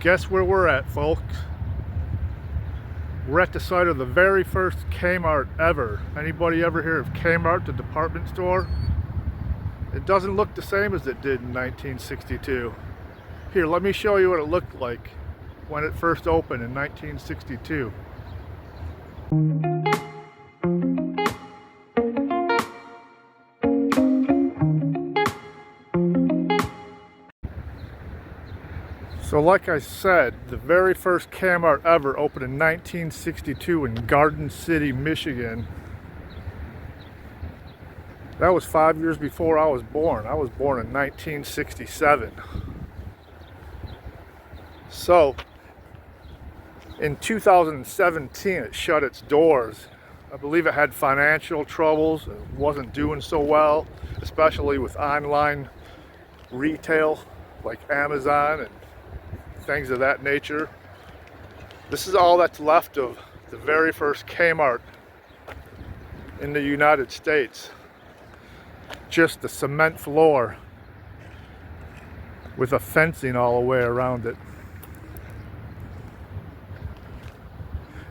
Guess where we're at, folks? We're at the site of the very first Kmart ever. Anybody ever hear of Kmart, the department store? It doesn't look the same as it did in 1962. Here, let me show you what it looked like when it first opened in 1962. So like I said, the very first Kmart ever opened in 1962 in Garden City, Michigan. That was 5 years before I was born. I was born in 1967. So, in 2017 it shut its doors. I believe it had financial troubles. It wasn't doing so well, especially with online retail like Amazon and things of that nature. This is all that's left of the very first Kmart in the United States. Just the cement floor with a fencing all the way around it.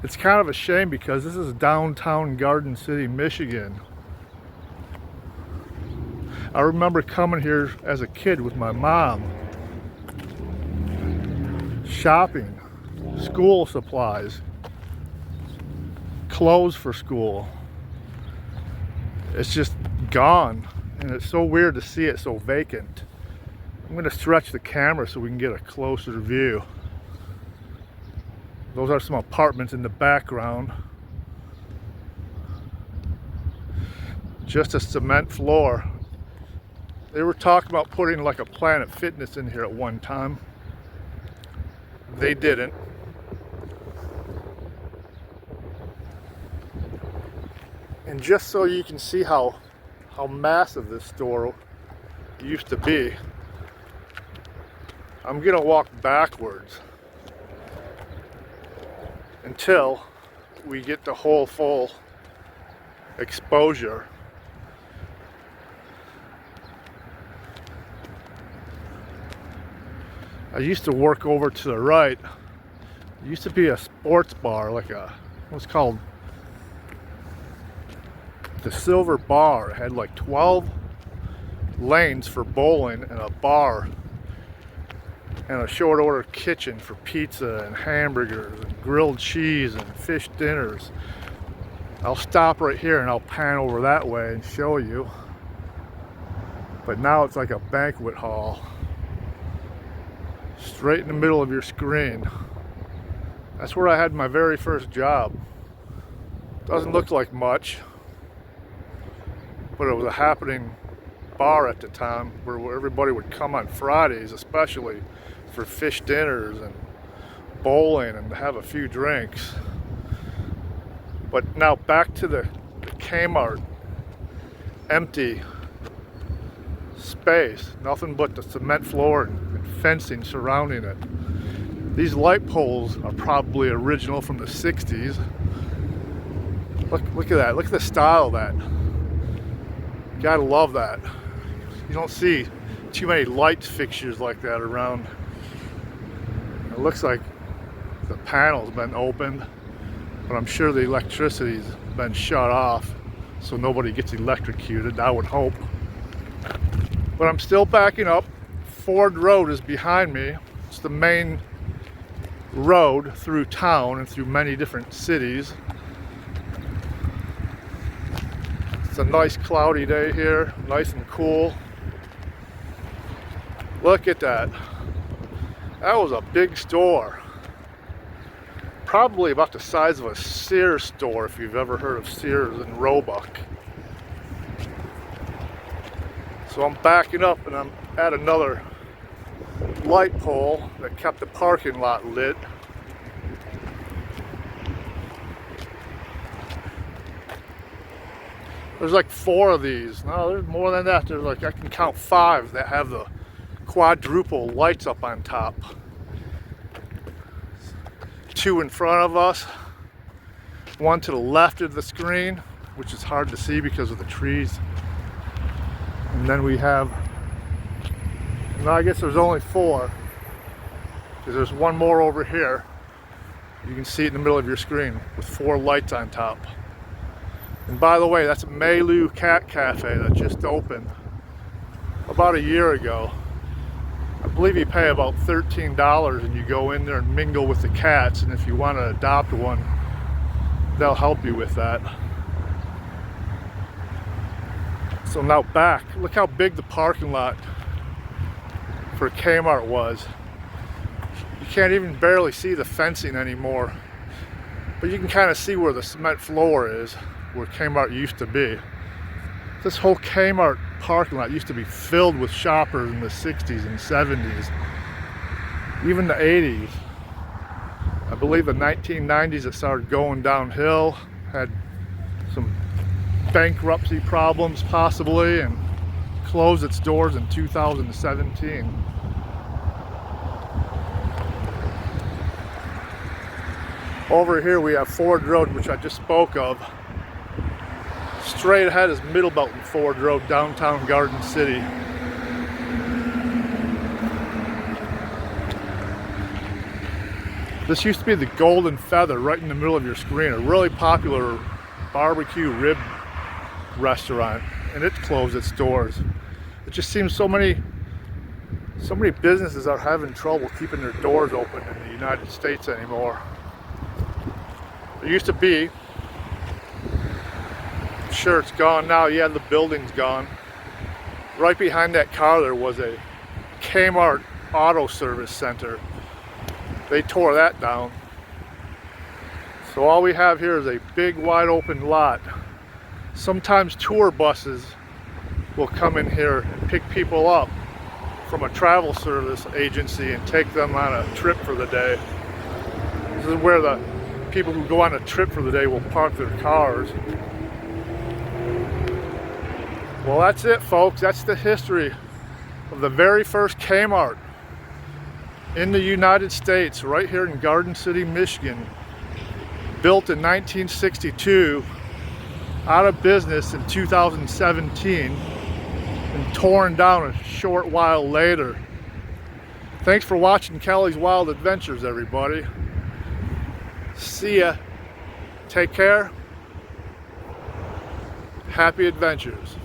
It's kind of a shame because this is downtown Garden City, Michigan. I remember coming here as a kid with my mom, shopping, school supplies, clothes for school. It's just gone, and it's so weird to see it so vacant. I'm going to stretch the camera so we can get a closer view. Those are some apartments in the background. Just a cement floor. They were talking about putting like a Planet Fitness in here at one time. They didn't. And just so you can see how massive this store used to be, I'm gonna walk backwards until we get the whole full exposure. I used to work over to the right. It used to be a sports bar, like what's called the Silver Bar. It had like 12 lanes for bowling and a bar and a short order kitchen for pizza and hamburgers and grilled cheese and fish dinners. I'll stop right here and I'll pan over that way and show you. But now it's like a banquet hall. Straight in the middle of your screen. That's where I had my very first job. Doesn't look like much, but it was a happening bar at the time where everybody would come on Fridays, especially for fish dinners and bowling and to have a few drinks. But now back to the Kmart. Empty space, nothing but the cement floor and fencing surrounding it. These light poles are probably original from the 60s. Look at that. Look at the style of that. You gotta love that. You don't see too many light fixtures like that around. It looks like the panel's been opened, but I'm sure the electricity's been shut off so nobody gets electrocuted, I would hope. But I'm still backing up. Ford Road is behind me. It's the main road through town and through many different cities. It's a nice cloudy day here, nice and cool. Look at that. That was a big store. Probably about the size of a Sears store, if you've ever heard of Sears in Roebuck. So I'm backing up and I'm at another light pole that kept the parking lot lit. There's like 4 of these. No, there's more than that. There's like, I can count 5 that have the quadruple lights up on top. 2 in front of us, 1 to the left of the screen, which is hard to see because of the trees. And then we have, no, I guess there's only 4. because there's one more over here. You can see it in the middle of your screen with 4 lights on top. And by the way, that's a Melu Cat Cafe that just opened about a year ago. I believe you pay about $13 and you go in there and mingle with the cats, and if you want to adopt one, they'll help you with that. So now back, look how big the parking lot for Kmart was. You can't even barely see the fencing anymore, but you can kind of see where the cement floor is, where Kmart used to be. This whole Kmart parking lot used to be filled with shoppers in the 60s and 70s, even the 80s. I believe the 1990s it started going downhill, had some bankruptcy problems possibly, and closed its doors in 2017. Over here we have Ford Road, which I just spoke of. Straight ahead is Middle Belt and Ford Road, downtown Garden City. This used to be the Golden Feather right in the middle of your screen, a really popular barbecue rib restaurant, and it closed its doors. It just seems so many businesses are having trouble keeping their doors open in the United States anymore. There used to be, I'm sure it's gone now, yeah, the building's gone. Right behind that car there was a Kmart auto service center. They tore that down. So all we have here is a big wide open lot. Sometimes tour buses will come in here and pick people up from a travel service agency and take them on a trip for the day. This is where the people who go on a trip for the day will park their cars. Well, that's it, folks. That's the history of the very first Kmart in the United States, right here in Garden City, Michigan. Built in 1962, out of business in 2017, and torn down a short while later. Thanks for watching Kelly's Wild Adventures, everybody. See ya. Take care. Happy adventures.